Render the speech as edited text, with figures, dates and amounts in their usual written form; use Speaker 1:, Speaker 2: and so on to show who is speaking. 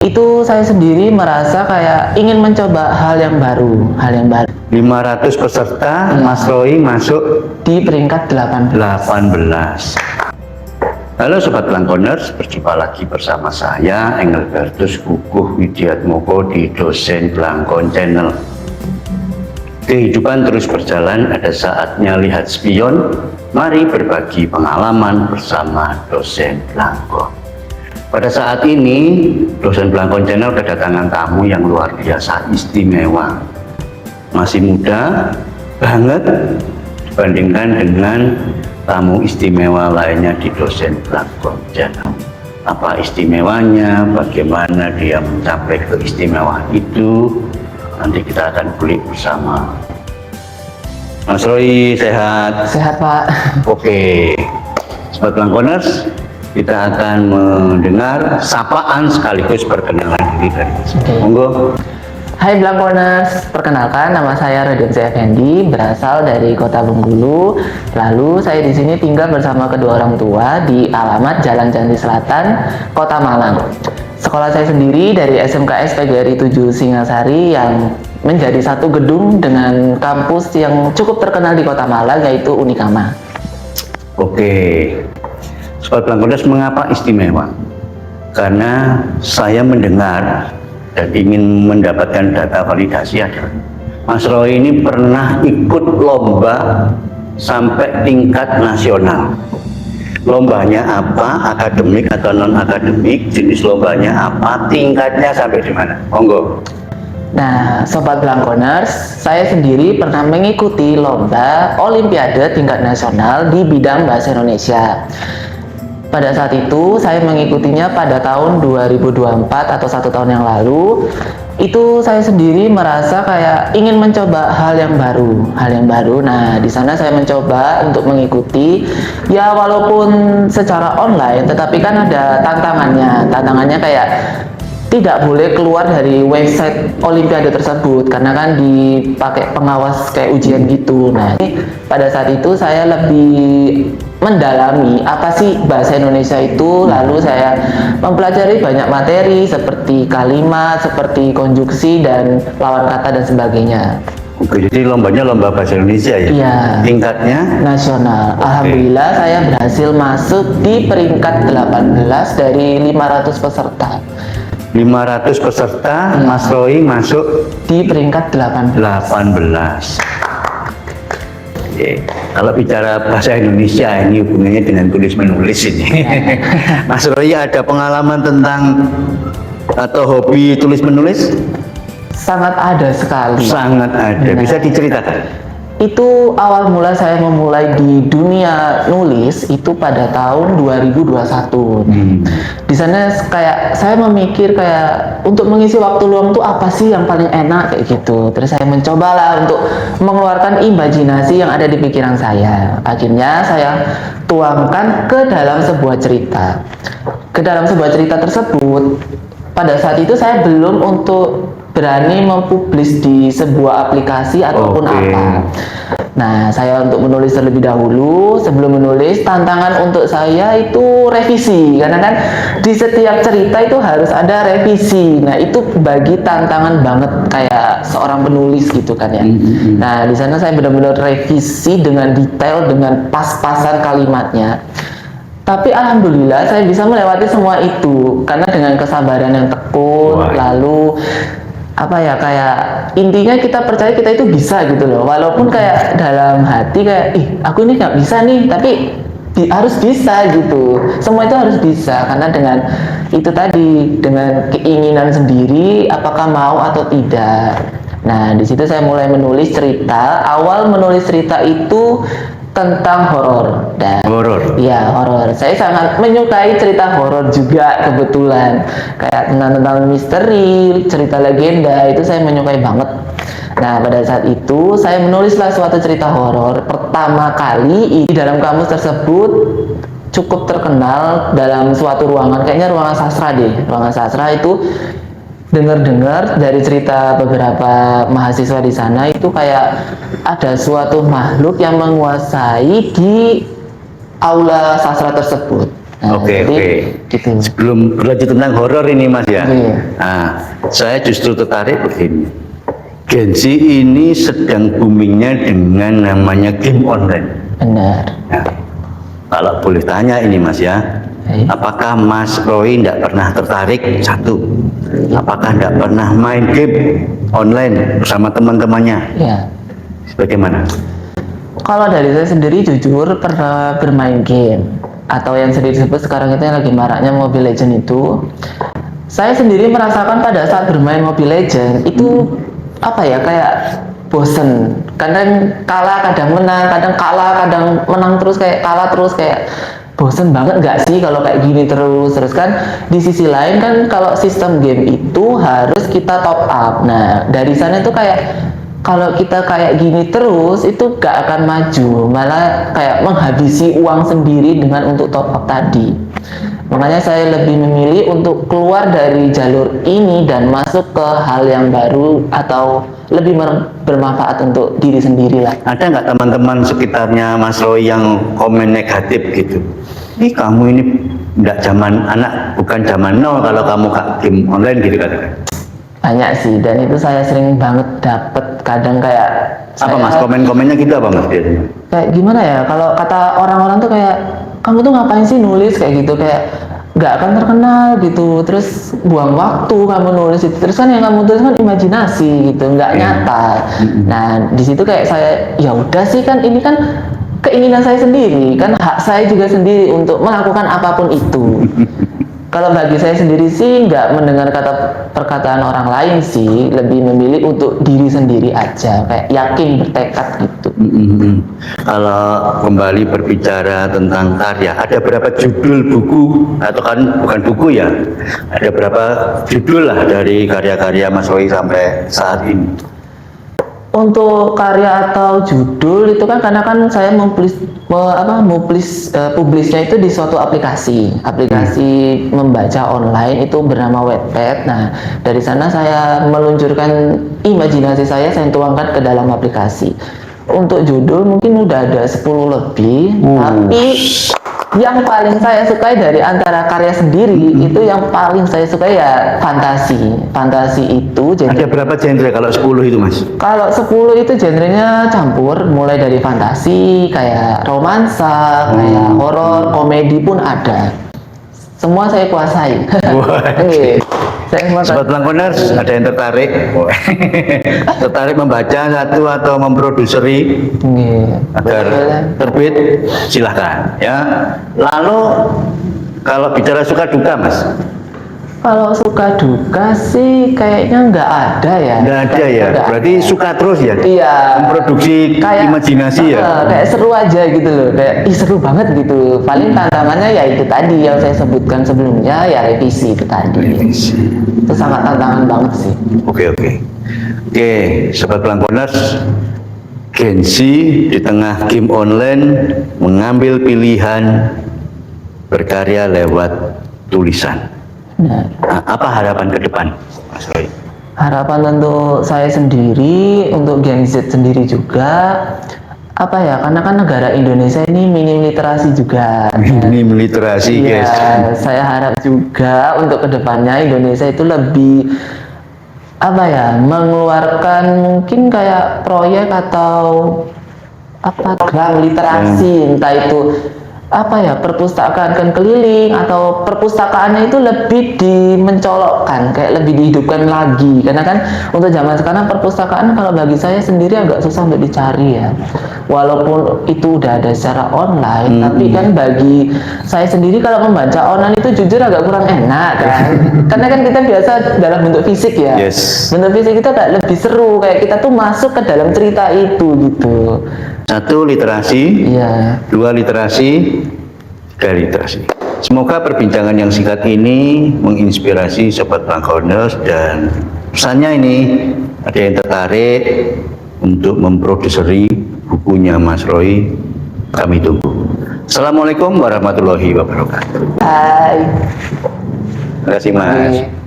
Speaker 1: Itu saya sendiri merasa kayak ingin mencoba hal yang baru.
Speaker 2: 500 peserta, Mas Roy masuk
Speaker 1: di peringkat 18.
Speaker 2: Halo Sobat Blangkoners, berjumpa lagi bersama saya Engelbertus Kukuh Widiatmoko di Dosen Blangkon Channel. Kehidupan terus berjalan, ada saatnya lihat spion. Mari berbagi pengalaman bersama Dosen Blangkon. Pada saat ini, Dosen Blangkon Channel kedatangan tamu yang luar biasa istimewa. Masih muda banget dibandingkan dengan tamu istimewa lainnya di Dosen Blangkon Channel. Apa istimewanya, bagaimana dia mencapai keistimewaan itu, nanti kita akan kulik bersama. Mas Roy sehat?
Speaker 1: Sehat, Pak.
Speaker 2: Oke, Sobat Blangkoners, kita akan mendengar sapaan sekaligus perkenalan diri dari Mas. Monggo.
Speaker 1: Hai Blangkoners, perkenalkan nama saya Raden Effendi, berasal dari Kota Bengkulu. Lalu saya di sini tinggal bersama kedua orang tua di alamat Jalan Candi Selatan, Kota Malang. Sekolah saya sendiri dari SMKS PGRI 7 Singasari yang menjadi satu gedung dengan kampus yang cukup terkenal di Kota Malang, yaitu Unikama.
Speaker 2: Oke, Sobat Blangkoners, mengapa istimewa? Karena saya mendengar dan ingin mendapatkan data validasi adalah Mas Roy ini pernah ikut lomba sampai tingkat nasional. Lombanya apa? Akademik atau non akademik? Jenis lombanya apa? Tingkatnya sampai di mana? Monggo.
Speaker 1: Nah, Sobat Blangkoners, saya sendiri pernah mengikuti lomba Olimpiade tingkat nasional di bidang bahasa Indonesia. Pada saat itu saya mengikutinya pada tahun 2024 atau 1 tahun yang lalu. Itu saya sendiri merasa kayak ingin mencoba hal yang baru. Nah, di sana saya mencoba untuk mengikuti, ya walaupun secara online, tetapi kan ada tantangannya. Tantangannya kayak tidak boleh keluar dari website Olimpiade tersebut karena kan dipakai pengawas kayak ujian gitu. Nah, pada saat itu saya lebih mendalami apa sih bahasa Indonesia itu, lalu saya mempelajari banyak materi seperti kalimat, seperti konjuksi dan lawan kata dan sebagainya.
Speaker 2: Oke, jadi lombanya lomba bahasa Indonesia ya?
Speaker 1: Iya.
Speaker 2: Tingkatnya?
Speaker 1: Nasional.
Speaker 2: Oke.
Speaker 1: Alhamdulillah saya berhasil masuk di peringkat 18 dari 500 peserta.
Speaker 2: 500 peserta, Mas Roy masuk
Speaker 1: Di peringkat 18.
Speaker 2: 18. Oke. Kalau bicara bahasa Indonesia ini hubungannya dengan tulis menulis ini. Mas Roy ada pengalaman tentang atau hobi tulis menulis?
Speaker 1: Sangat ada sekali.
Speaker 2: Sangat ada. Bisa diceritakan?
Speaker 1: Itu awal mula saya memulai di dunia nulis itu pada tahun 2021. Di sana kayak saya memikir kayak untuk mengisi waktu luang tuh apa sih yang paling enak kayak gitu. Terus saya mencobalah untuk mengeluarkan imajinasi yang ada di pikiran saya. Akhirnya saya tuangkan ke dalam sebuah cerita. Ke dalam sebuah cerita tersebut, pada saat itu saya belum untuk berani mempublis di sebuah aplikasi ataupun apa. Nah, saya untuk menulis terlebih dahulu. Sebelum menulis, tantangan untuk saya itu revisi, karena kan di setiap cerita itu harus ada revisi. Nah, itu bagi tantangan banget kayak seorang penulis gitu kan ya. Nah, di sana saya benar-benar revisi dengan detail, dengan pas-pasan kalimatnya. Tapi alhamdulillah saya bisa melewati semua itu karena dengan kesabaran yang tekun. Lalu apa ya, kayak intinya kita percaya kita itu bisa gitu loh, walaupun kayak dalam hati kayak aku ini nggak bisa nih, tapi harus bisa gitu. Semua itu harus bisa karena dengan itu tadi, dengan keinginan sendiri apakah mau atau tidak. Nah, di situ saya mulai menulis cerita. Awal menulis cerita itu tentang horor dan ya horor. Saya sangat menyukai cerita horor juga kebetulan, kayak tentang misteri, cerita legenda itu saya menyukai banget. Nah, pada saat itu saya menulislah suatu cerita horor pertama kali di dalam kamus tersebut, cukup terkenal dalam suatu ruangan, kayaknya ruangan sastra deh. Ruangan sastra itu dengar-dengar dari cerita beberapa mahasiswa di sana itu kayak ada suatu makhluk yang menguasai di aula sastra tersebut.
Speaker 2: Oke,
Speaker 1: jadi,
Speaker 2: oke.
Speaker 1: Gitu.
Speaker 2: Sebelum berlanjut tentang horor ini Mas ya.
Speaker 1: Iya.
Speaker 2: Nah, saya justru tertarik begini. Gen Z ini sedang boomingnya dengan namanya game online.
Speaker 1: Benar.
Speaker 2: Nah, kalau boleh tanya ini Mas ya, apakah Mas Roy tidak pernah tertarik satu? Apakah tidak pernah main game online bersama teman-temannya?
Speaker 1: Ya.
Speaker 2: Bagaimana?
Speaker 1: Kalau dari saya sendiri jujur pernah bermain game, atau yang sering disebut sekarang itu yang lagi maraknya Mobile Legends itu. Saya sendiri merasakan pada saat bermain Mobile Legends itu apa ya, kayak bosen. Kadang kalah, kadang menang, kadang kalah, kadang menang terus, kayak kalah terus, kayak bosen banget nggak sih kalau kayak gini terus kan. Di sisi lain kan kalau sistem game itu harus kita top up. Nah dari sana itu kayak kalau kita kayak gini terus itu gak akan maju, malah kayak menghabisi uang sendiri dengan untuk top up tadi. Makanya saya lebih memilih untuk keluar dari jalur ini dan masuk ke hal yang baru atau lebih bermanfaat untuk diri sendiri lah.
Speaker 2: Ada nggak teman-teman sekitarnya Mas Roy yang komen negatif gitu? Ih kamu ini nggak zaman anak, bukan zaman now kalau kamu game online gitu katakan.
Speaker 1: Banyak sih, dan itu saya sering banget dapet. Kadang kayak
Speaker 2: Apa Mas komen-komennya gitu apa Mas biasanya?
Speaker 1: Kayak gimana ya, kalau kata orang-orang tuh kayak kamu tuh ngapain sih nulis kayak gitu, kayak nggak akan terkenal gitu, terus buang waktu kamu nulis itu, terus kan yang kamu tulis kan imajinasi gitu, nggak nyata. Nah di situ kayak saya ya udah sih, kan ini kan keinginan saya sendiri, kan hak saya juga sendiri untuk melakukan apapun itu. Kalau bagi saya sendiri sih nggak mendengar perkataan orang lain sih, lebih memilih untuk diri sendiri aja, kayak yakin bertekad gitu.
Speaker 2: Kalau kembali berbicara tentang karya, ada berapa judul buku atau kan bukan buku ya? Ada berapa judul lah dari karya-karya Mas Roy sampai saat ini?
Speaker 1: Untuk karya atau judul itu kan karena kan saya publisnya itu di suatu aplikasi membaca online itu bernama Wattpad. Nah dari sana saya meluncurkan imajinasi saya tuangkan ke dalam aplikasi. Untuk judul mungkin udah ada 10 lebih, tapi yang paling saya sukai dari antara karya sendiri itu yang paling saya sukai ya fantasi. Fantasi itu
Speaker 2: ada berapa genre kalau 10 itu Mas?
Speaker 1: Kalau 10 itu genrenya campur, mulai dari fantasi, kayak romansa, kayak horor, komedi pun ada. Semua saya kuasai.
Speaker 2: Sobat Langkoners, ada yang tertarik? Tertarik membaca satu atau memproduseri agar terbit? Silahkan ya. Lalu kalau bicara suka duka Mas?
Speaker 1: Kalau suka duka sih kayaknya nggak ada ya.
Speaker 2: Nggak ada ya, berarti suka terus ya?
Speaker 1: Iya.
Speaker 2: Memproduksi kayak, imajinasi ya?
Speaker 1: Kayak seru aja gitu loh, kayak seru banget gitu. Paling tantangannya ya itu tadi yang saya sebutkan sebelumnya, ya revisi itu tadi.
Speaker 2: Revisi.
Speaker 1: Itu sangat tantangan banget sih.
Speaker 2: Oke, Sobat Langkoners, Gen Z di tengah game online mengambil pilihan berkarya lewat tulisan. Nah, apa harapan ke depan, Mas Roy?
Speaker 1: Harapan tentu saya sendiri, untuk Gen Z sendiri juga, apa ya, karena kan negara Indonesia ini minim literasi juga.
Speaker 2: Minim literasi,
Speaker 1: ya,
Speaker 2: guys.
Speaker 1: Saya harap juga untuk kedepannya Indonesia itu lebih apa ya, mengeluarkan mungkin kayak proyek atau apa, program literasi, entah itu apa ya, perpustakaan keliling atau perpustakaannya itu lebih dimencolokkan, kayak lebih dihidupkan lagi. Karena kan untuk zaman sekarang perpustakaan kalau bagi saya sendiri agak susah untuk dicari ya, walaupun itu udah ada secara online, tapi kan bagi saya sendiri kalau membaca online itu jujur agak kurang enak kan. Karena kan kita biasa dalam bentuk fisik ya. Bentuk fisik itu kayak lebih seru, kayak kita tuh masuk ke dalam cerita itu gitu.
Speaker 2: 1 literasi, 2 literasi, 3 literasi. Semoga perbincangan yang singkat ini menginspirasi Sobat Langkoners, dan pesannya ini ada yang tertarik untuk memproduseri bukunya Mas Roy. Kami tunggu. Assalamualaikum warahmatullahi wabarakatuh.
Speaker 1: Hai.
Speaker 2: Terima kasih Mas.